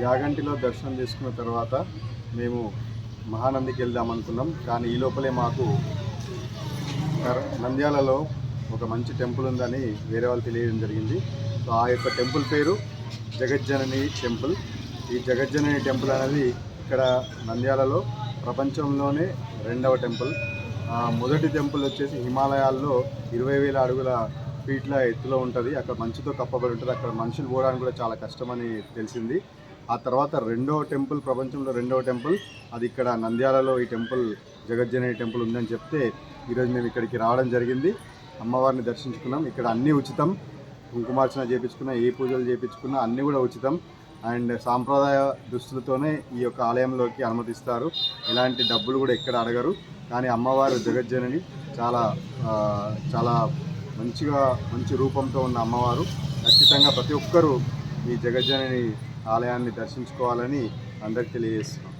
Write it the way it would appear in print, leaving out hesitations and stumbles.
యాగంటిలో దర్శనం చేసుకున్న తర్వాత మేము మహానందికి వెళ్దాం అనుకున్నాం. కానీ ఈ లోపలే మాకు నంద్యాలలో ఒక మంచి టెంపుల్ ఉందని వేరే వాళ్ళు తెలియడం జరిగింది. సో ఆ యొక్క టెంపుల్ పేరు జగజ్జనని టెంపుల్. ఈ జగజ్జనని టెంపుల్ అనేది ఇక్కడ నంద్యాలలో ప్రపంచంలోనే రెండవ టెంపుల్. మొదటి టెంపుల్ వచ్చేసి హిమాలయాల్లో 20,000 అడుగుల ఫీట్ల ఎత్తులో ఉంటుంది. అక్కడ మంచుతో కప్పబడి ఉంటుంది. అక్కడ మనుషులు పోవడానికి కూడా చాలా కష్టమని తెలిసింది. ఆ తర్వాత రెండవ టెంపుల్, ప్రపంచంలో రెండవ టెంపుల్ అది ఇక్కడ నంద్యాలలో ఈ టెంపుల్ జగజ్జనని టెంపుల్ ఉందని చెప్తే ఈరోజు మేము ఇక్కడికి రావడం జరిగింది. అమ్మవారిని దర్శించుకున్నాం. ఇక్కడ అన్నీ ఉచితం. కుంకుమార్చన చేయించుకున్నా, ఏ పూజలు చేయించుకున్నా అన్నీ కూడా ఉచితం. అండ్ సాంప్రదాయ దుస్తులతోనే ఈ యొక్క ఆలయంలోకి అనుమతిస్తారు. ఎలాంటి డబ్బులు కూడా ఎక్కడ అడగరు. కానీ అమ్మవారు జగజ్జనని చాలా చాలా మంచి రూపంతో ఉన్న అమ్మవారు. ఖచ్చితంగా ప్రతి ఒక్కరూ ఈ జగజ్జనని ఆలయాన్ని దర్శించుకోవాలని అందరికీ తెలియజేస్తున్నాం.